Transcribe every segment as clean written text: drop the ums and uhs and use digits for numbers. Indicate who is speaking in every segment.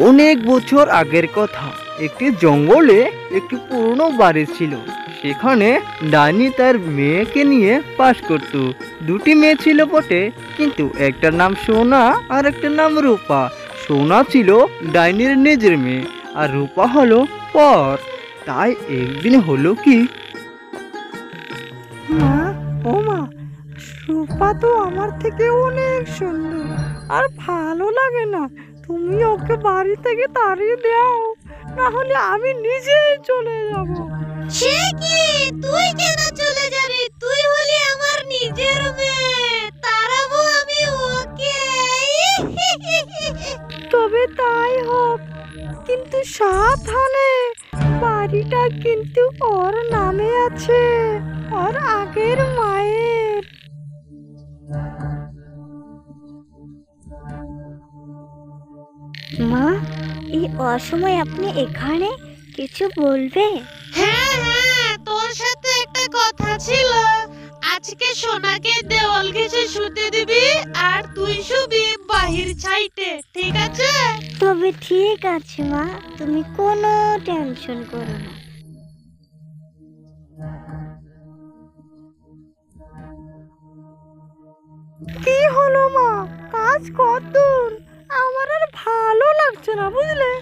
Speaker 1: অনেক বছর আগের কথা, একটি জঙ্গলে একটি পুরনো বাড়ি ছিল। সেখানে ডাইনি তার মেয়েকে নিয়ে বাস করত। দুটি মেয়ে ছিল বটে, কিন্তু একটার নাম সোনা আর একটার নাম রূপা। সোনা ছিল ডাইনির নিজের মেয়ে, আর রূপা হলো পর। তাই একদিন হলো কি,
Speaker 2: মা, ও মা, রূপা তো আমার থেকে অনেক সুন্দর আর ভালো লাগে না। তুমি ওকে বাড়ি থেকে তাড়িয়ে দাও, না হলে আমি নিজেই চলে যাব।
Speaker 3: সে কি, তুই কেন চলে যাবি? তুই হলি আমার নিজের মেয়ে, তাড়াবো আমি ওকে।
Speaker 2: তবে তাই হোক, কিন্তু সাবধানে। বাড়িটা কিন্তু ওর নামে আছে, ওর আগের মায়ের।
Speaker 3: মা, এই অসময়ে আপনি এখানে কিছু বলবে? হ্যাঁ হ্যাঁ, তোর সাথে একটা কথা ছিল। আজকে সোনাকে দেওয়াল ঘেঁষে শুতে দিবি, আর তুই শুবি বাহির ছাইটে, ঠিক আছে? তবে ঠিক আছে মা, তুমি কোনো টেনশন করো না।
Speaker 2: কি হলো মা, কাজ কতদূর? আমার আর ভালো লাগছে না, বুঝলে।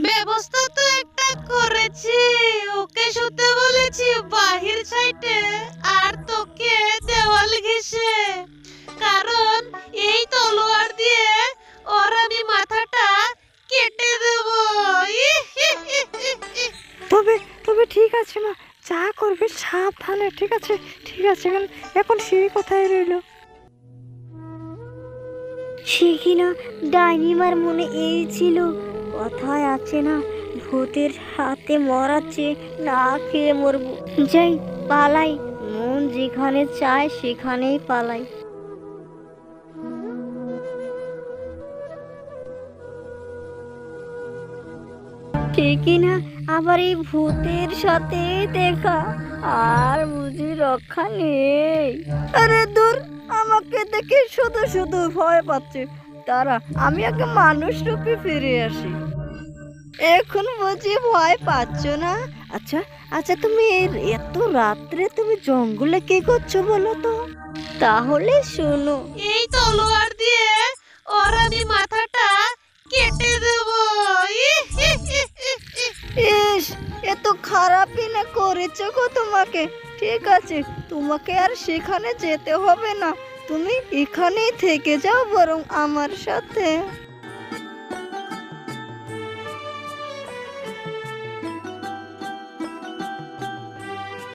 Speaker 3: ব্যবস্থা তো একটা করেছি, ওকে শুতে বলেছি বাহির সাইডে, আর তোকে দেওয়াল ঘেঁষে। কারণ এই তলোয়ার দিয়ে ওর আমি মাথাটা কেটে দেব।
Speaker 2: তবে তবে ঠিক আছে মা, যা করবে সাবধানে, ঠিক আছে? ঠিক আছে, এখন সেই কথাই রইল।
Speaker 3: সে কিনা ডাইনিমার মনে এই ছিল, কথায় আছে না, ভূতের হাতে মরাচ্ছে, না খেয়ে মরবো। যাই পালাই, মন যেখানে চায় সেখানেই পালাই। ঠিকই না, আবার এই ভূতের সাথে দেখা, আর বুঝি রক্ষা নেই।
Speaker 2: আরে দূর, আমাকে দেখে শুধু শুধু ভয় পাচ্ছে। তারা, আমি আগে মানুষ রূপে ফিরে আসি। এখন বুঝি ভয় পাচ্ছ না? আচ্ছা আচ্ছা, তুমি এত রাত্রে তুমি জঙ্গলে কি করছো বলো তো?
Speaker 3: তাহলে শোনো, এই তলোয়ার দিয়ে ওর আমি মাথাটা কেটে দেব।
Speaker 2: ইস, এত খারাপই না করেছো গো তোমাকে। ঠিক আছে, তোমাকে আর সেখানে যেতে হবে না, তুমি এখানেই থেকে যাও বরং আমার সাথে।